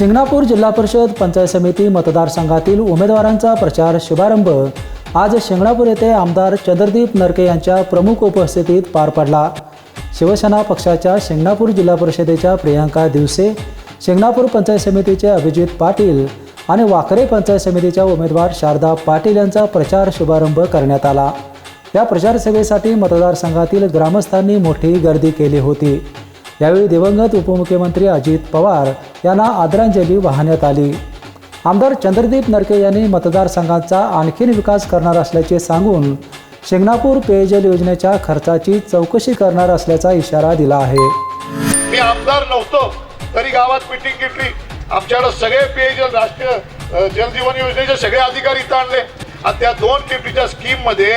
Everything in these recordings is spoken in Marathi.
शिंगणापूर जिल्हा परिषद पंचायत समिती मतदारसंघातील उमेदवारांचा प्रचार शुभारंभ आज शिंगणापूर येथे आमदार चंद्रदीप नरके यांच्या प्रमुख उपस्थितीत पार पडला। शिवसेना पक्षाच्या शिंगणापूर जिल्हा परिषदेच्या प्रियांका दिवसे, शिंगणापूर पंचायत समितीचे अभिजित पाटील आणि वाकरे पंचायत समितीच्या उमेदवार शारदा पाटील यांचा प्रचार शुभारंभ करण्यात आला। या प्रचार सभेसाठी मतदारसंघातील ग्रामस्थांनी मोठी गर्दी केली होती। यावेळी दिवंगत उपमुख्यमंत्री अजित पवार यांना आदरांजली वाहण्यात आली। आमदार चंद्रदीप नरके यांनी मतदारसंघाचा आणखीन विकास करणार असल्याचे सांगून शिंगणापूर पेयजल योजनेच्या खर्चाची चौकशी करणार असल्याचा इशारा दिला आहे। मी आमदार नव्हतो तरी गावात मीटिंग घेतली। आमच्याकडे सगळे पेयजल राष्ट्रीय जलजीवन योजनेचे सगळे अधिकारी इथं आणले आणि त्या 2 कोटीच्या स्कीम मध्ये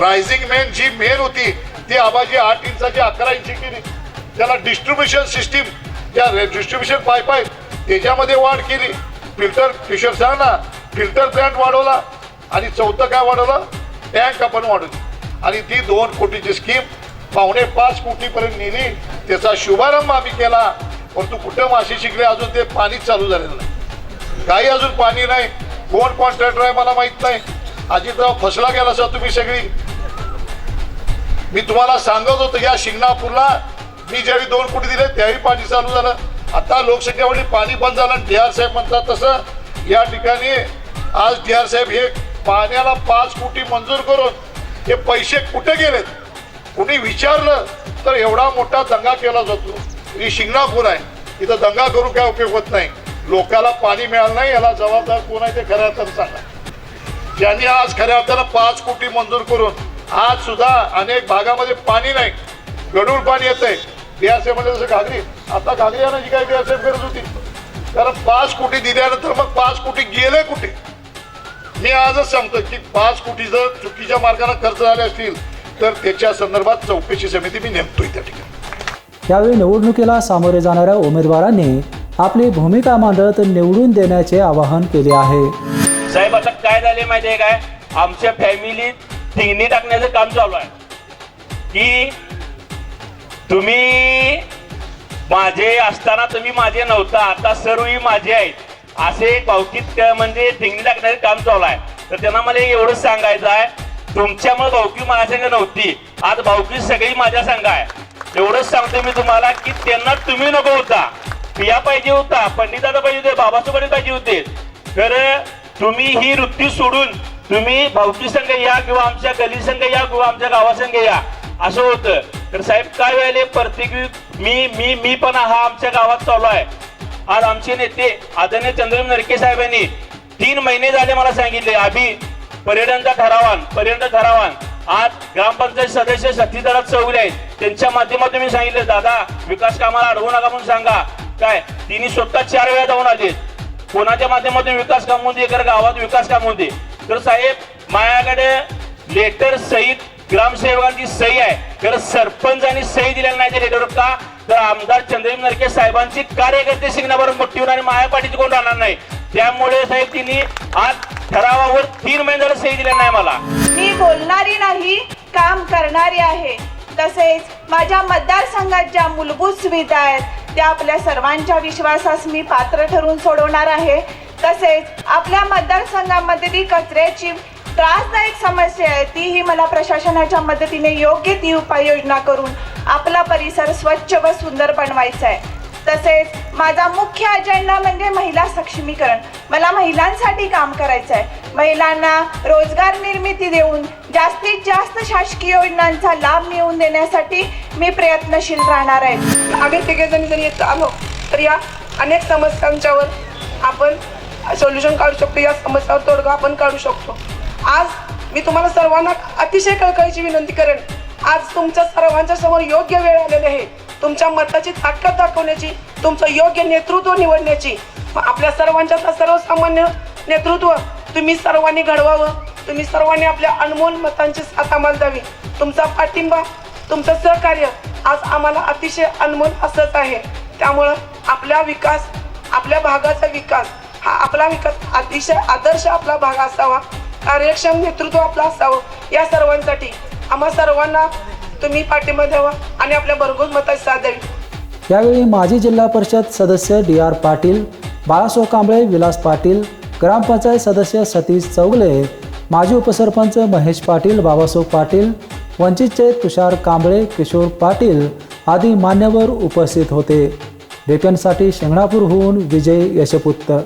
रायझिंग मेन जी मेन होती ती आबाजी 8 इंचाची 11 इंची केली। त्याला डिस्ट्रीब्युशन सिस्टीम त्या डिस्ट्रीब्युशन पाईप आहे त्याच्यामध्ये वाढ केली। फिल्टर फिशर सांग ना, फिल्टर प्लांट वाढवला आणि चौथं काय वाढवलं, टँक आपण वाढवली आणि ती 2 कोटीची स्कीम 5.5 कोटीपर्यंत नेली। त्याचा शुभारंभ आम्ही केला। परंतु कुठं मासे शिकले अजून ते पाणीच चालू झालेलं नाही, काही अजून पाणी नाही। कोण कॉन्ट्रॅक्टर आहे मला माहित नाही। अजितराव फसला गेला असा तुम्ही सगळी। मी तुम्हाला सांगत होतो या शिंगणापूरला मी ज्यावेळी 2 कोटी दिले त्यावेळी पाणी चालू झालं। आता लोकसंख्यावाढी पाणी बंद झालं। डी.आर. साहेब म्हणतात तसं या ठिकाणी आज डी.आर. साहेब हे पाण्याला 5 कोटी मंजूर करून हे पैसे कुठे गेलेत कुणी विचारलं तर एवढा मोठा दंगा केला जातो। ही शिंगणापूर आहे, इथं दंगा करून काय उपयोग होत नाही। लोकांना पाणी मिळालं नाही याला जबाबदार कोण आहे ते खऱ्या अर्थानं सांगा। ज्यांनी आज खऱ्या अर्थानं 5 कोटी मंजूर करून आज सुद्धा अनेक भागामध्ये पाणी नाही, गढूळ पाणी येतंय। डी.आर. साहेब म्हणजे जसं घागरी, आता घागरी आणायची काय डी.आर. साहेब गरज होती? कारण 5 कोटी दिल्यानंतर मग 5 कोटी गेले कुठे? मी आजच सांगतो की 5 कोटी जर चुकीच्या मार्गाने खर्च झाले असतील तर त्याच्या संदर्भात चौकशी समिती मी नेमतोय त्या ठिकाणी। यावेळी निवडणुकीला सामोरे जाणाऱ्या उमेदवारांनी आपली भूमिका मांडत निवडून देण्याचे आवाहन केले आहे। साहेब आता काय झाले माहिती आहे काय, आमच्या फॅमिलीत ठिंगणी टाकण्याचं काम चालू आहे की तुम्ही माझे असताना तुम्ही माझे नव्हता, आता सर्वही माझे आहेत असे भावकीत म्हणजे ठिंगणी टाकण्याचं काम चालू आहे। तर त्यांना मला एवढंच सांगायचं आहे, तुमच्यामुळे भावकी माझ्या संग नव्हती, आज भावकी सगळी माझ्या संग आहे। एवढंच सांगतो मी तुम्हाला की त्यांना तुम्ही नको होता, पिया पाहिजे होता, पंडिताला पाहिजे होते, बाबासोबत पाहिजे होते। तर तुम्ही ही वृत्ती सोडून तुम्ही भावकी संघ या किंवा आमच्या गली संघ या किंवा आमच्या गावासंघ या असं होतं। तर साहेब काय व्हायले प्रत्येक मी मी मी पण हा आमच्या गावात चालू आहे। आज आमचे नेते आदरणीय चंद्रदीप नरके साहेबांनी 3 महिने झाले मला सांगितले अभि पर्यटनचा ठरावान आज ग्रामपंचायत सदस्य सत्तीदारात चौले आहेत, त्यांच्या माध्यमातून मी सांगितलं दादा विकास कामाला अडवू नका म्हणून सांगा। काय तिने स्वतः 4 वेळा जाऊन आले, कोणाच्या माध्यमातून विकास काम होते, एका गावात विकास काम होते। तर साहेब माझ्याकडे लेटर सहित ग्रामसेवकांची सही आहे, तर सरपंचांनी सही दिलेली नाही त्या लेटरवर। का तर आमदार चंद्रदीप नरके साहेबांची कार्यकर्ते शिंगणापूर मोठीवर आणि मायापाटीची कोण राहणार नाही, त्यामुळे साहेब तिने आज ठरावावर 3 महिने झाले सही दिलेली नाही मला। मी बोलणारी नाही, काम करणारी आहे। तसेच माझ्या मतदारसंघात ज्या मूलभूत सुविधा आहेत त्या आपल्या सर्वांच्या विश्वासास मी पात्र ठरून सोडवणार आहे। तसेच आपल्या मतदारसंघामध्ये ती कचऱ्याची त्रासदायक समस्या आहे तीही मला प्रशासनाच्या मदतीने योग्य ती उपाययोजना करून आपला परिसर स्वच्छ व सुंदर बनवायचा आहे। तसेच माझा मुख्य अजेंडा म्हणजे महिला सक्षमीकरण। मला महिलांसाठी काम करायचं आहे। महिलांना रोजगार निर्मिती देऊन जास्तीत जास्त शासकीय योजनांचा लाभ मिळवून देण्यासाठी मी प्रयत्नशील राहणार आहे। आम्ही तिघेजणी जरी येत आलो तर या अनेक समस्यांच्यावर आपण सोल्युशन काढू शकतो, या समस्यावर तोडगा आपण काढू शकतो। आज मी तुम्हाला सर्वांना अतिशय कळकळीची विनंती करेन, आज तुमच्या सर्वांच्या समोर योग्य वेळ आलेली आहे तुमच्या मताची ताकद दाखवण्याची, तुमचं योग्य नेतृत्व निवडण्याची। आपल्या सर्वांच्या सर्वसामान्य नेतृत्व तुम्ही सर्वांनी घडवावं, तुम्ही सर्वांनी आपल्या अनमोल मतांची साथ आम्हाला द्यावी। तुमचा पाठिंबा, तुमचं सहकार्य आज आम्हाला अतिशय अनमोल असंच आहे। त्यामुळं आपला विकास, आपल्या भागाचा विकास हा आपला विकास अतिशय आदर्श आपला भाग असावा, कार्यक्षम नेतृत्व आपलं असावं। या सर्वांसाठी आम्हा सर्वांना तुम्ही पाठिंबा द्यावा आणि आपल्या भरघोस मताची साथ द्यावी। यावेळी माजी जिल्हा परिषद सदस्य डी.आर. पाटील, बाळासाहेब कांबळे, विलास पाटील, ग्रामपंचायत सदस्य सतीश चौगले, माजी उपसरपंच महेश पाटील, बाबासाहेब पाटील, वंचितचे तुषार कांबळे, किशोर पाटील आदी मान्यवर उपस्थित होते. बेपनसाठी शिंगणापूरहून विजय यशपुत्र.